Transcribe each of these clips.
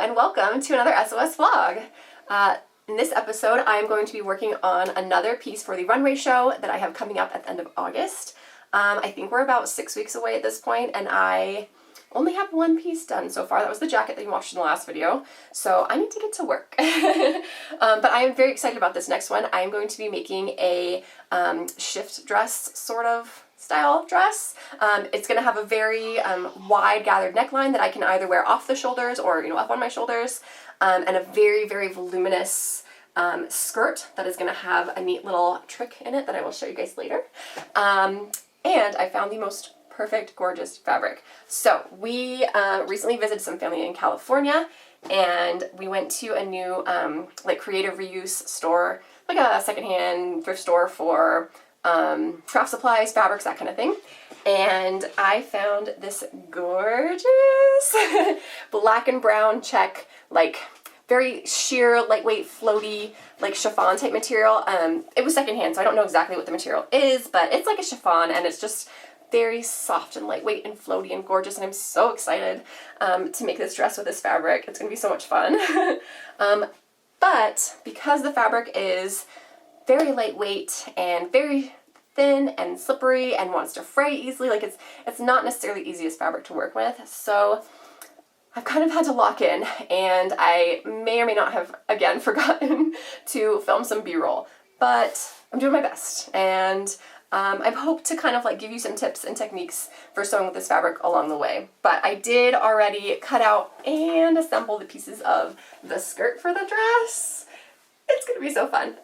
and welcome to another S.O.S vlog. In this episode, I am going to be working on another piece for the runway show that I have coming up at the end of August. I think we're about 6 weeks away at this point, and I only have one piece done so far. That was the jacket that you watched in the last video, so I need to get to work. But I am very excited about this next one. I am going to be making a shift dress sort of style dress. It's going to have a very wide gathered neckline that I can either wear off the shoulders or, up on my shoulders, and a very, very voluminous skirt that is going to have a neat little trick in it that I will show you guys later. And I found the most perfect, gorgeous fabric. So we recently visited some family in California, and we went to a new like creative reuse store, like a secondhand thrift store for craft supplies, fabrics, that kind of thing. And I found this gorgeous black and brown check, like very sheer, lightweight, floaty, like chiffon type material. It was secondhand, so I don't know exactly what the material is, but it's like a chiffon, and it's just very soft and lightweight and floaty and gorgeous, and I'm so excited to make this dress with this fabric. It's going to be so much fun. But because the fabric is very lightweight and very thin and slippery and wants to fray easily, like it's not necessarily the easiest fabric to work with, so I've kind of had to lock in, and I may or may not have, again, forgotten to film some B-roll, but I'm doing my best, and I hope to kind of like give you some tips and techniques for sewing with this fabric along the way. But I did already cut out and assemble the pieces of the skirt for the dress. It's gonna be so fun.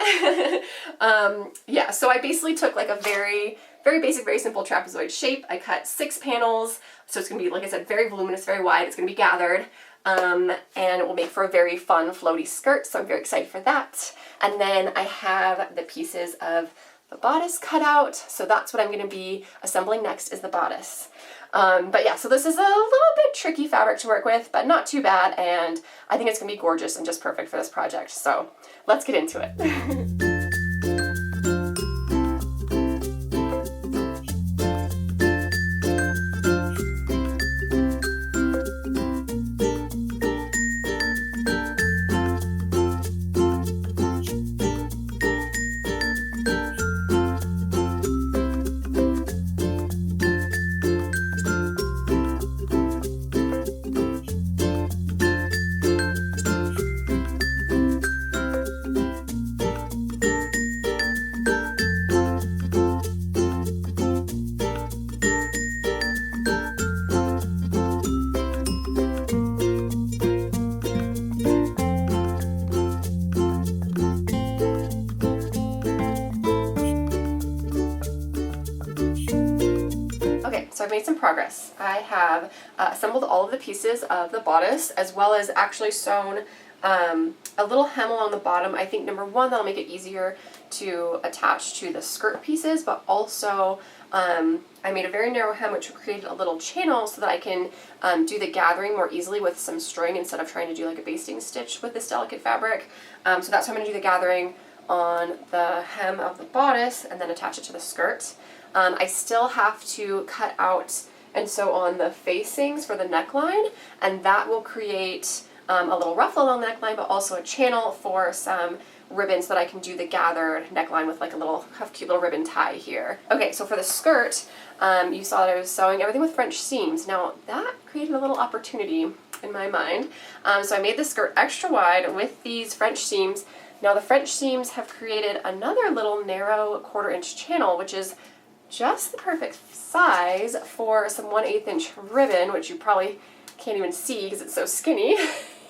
Yeah, so I basically took like a very basic, very simple trapezoid shape. I cut 6 panels, so it's gonna be, like I said, very voluminous, very wide. It's gonna be gathered, and it will make for a very fun, floaty skirt, so I'm very excited for that. And then I have the pieces of the bodice cut out, so that's what I'm gonna be assembling next, is the bodice. But yeah, so this is a little bit tricky fabric to work with, but not too bad, and I think it's gonna be gorgeous and just perfect for this project, so let's get into it. So I've made some progress. I have assembled all of the pieces of the bodice, as well as actually sewn a little hem along the bottom. I think, number one, that'll make it easier to attach to the skirt pieces, but also I made a very narrow hem which created a little channel so that I can do the gathering more easily with some string instead of trying to do like a basting stitch with this delicate fabric. So that's how I'm going to do the gathering on the hem of the bodice and then attach it to the skirt. I still have to cut out and sew on the facings for the neckline, and that will create a little ruffle along the neckline, but also a channel for some ribbons that I can do the gathered neckline with, like a cute little ribbon tie here. Okay, so for the skirt, you saw that I was sewing everything with French seams. Now that created a little opportunity in my mind. So I made the skirt extra wide with these French seams. Now the French seams have created another little narrow 1/4 inch channel, which is just the perfect size for some 1/8 inch ribbon, which you probably can't even see because it's so skinny.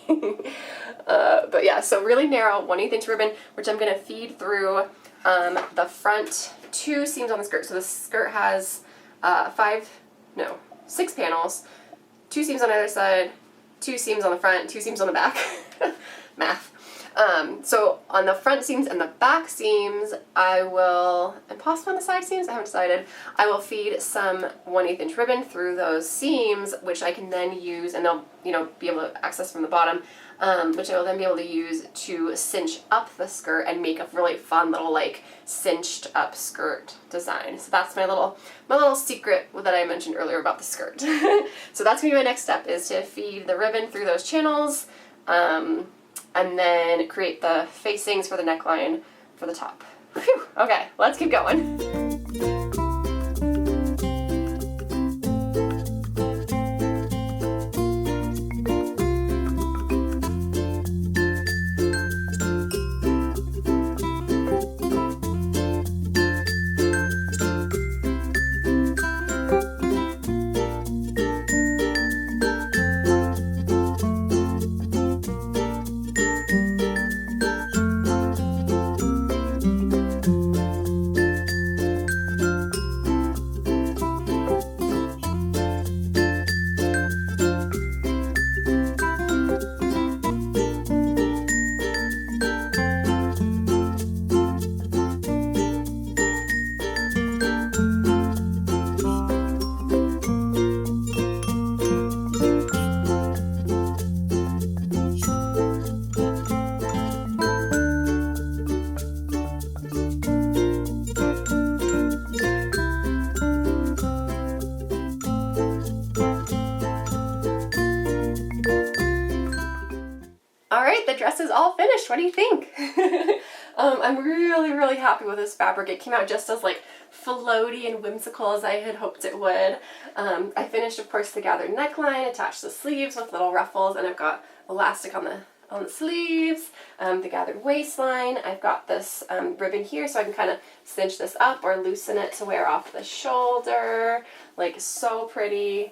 But yeah, so really narrow 1/8 inch ribbon, which I'm going to feed through the front 2 seams on the skirt. So the skirt has 6 panels, 2 seams on either side, 2 seams on the front, 2 seams on the back. Math. So on the front seams and the back seams, I will, and possibly on the side seams, I haven't decided, I will feed some 1/8 inch ribbon through those seams, which I can then use, and they'll, be able to access from the bottom, which I will then be able to use to cinch up the skirt and make a really fun little, like, cinched up skirt design. So that's my little secret that I mentioned earlier about the skirt. So that's gonna be my next step, is to feed the ribbon through those channels, and then create the facings for the neckline for the top. Whew. Okay, let's keep going. Alright, the dress is all finished. What do you think? I'm really happy with this fabric. It came out just as like floaty and whimsical as I had hoped it would. I finished, of course, the gathered neckline, attached the sleeves with little ruffles, and I've got elastic on the sleeves, the gathered waistline. I've got this ribbon here so I can kind of cinch this up or loosen it to wear off the shoulder. Like, so pretty.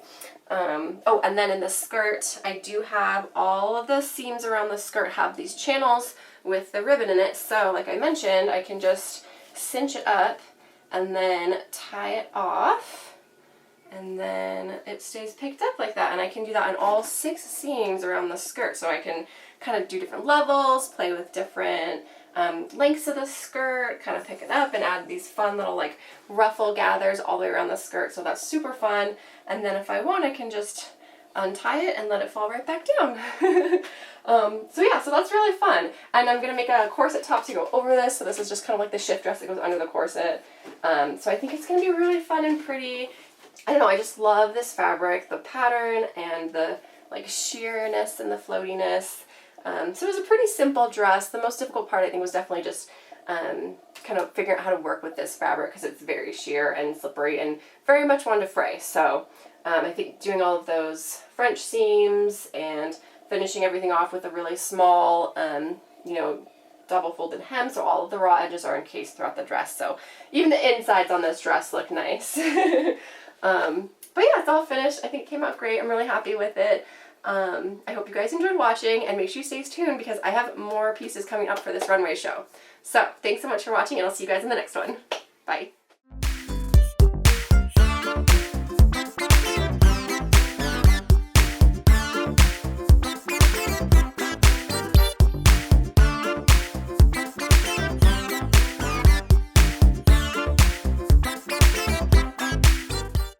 Oh, and then in the skirt, I do have all of the seams around the skirt have these channels with the ribbon in it. So, like I mentioned, I can just cinch it up and then tie it off, and then it stays picked up like that. And I can do that on all 6 seams around the skirt. So I can kind of do different levels, play with different lengths of the skirt, kind of pick it up and add these fun little like ruffle gathers all the way around the skirt. So that's super fun. And then if I want, I can just untie it and let it fall right back down. So yeah, so that's really fun. And I'm going to make a corset top to go over this. So this is just kind of like the shift dress that goes under the corset. So I think it's going to be really fun and pretty. I don't know, I just love this fabric, the pattern and the like sheerness and the floatiness. So it was a pretty simple dress. The most difficult part, I think, was definitely just kind of figuring out how to work with this fabric because it's very sheer and slippery and very much one to fray. So I think doing all of those French seams and finishing everything off with a really small, you know, double folded hem, so all of the raw edges are encased throughout the dress. So even the insides on this dress look nice. But yeah, it's all finished. I think it came out great. I'm really happy with it. I hope you guys enjoyed watching, and make sure you stay tuned because I have more pieces coming up for this runway show. So thanks so much for watching, and I'll see you guys in the next one. Bye.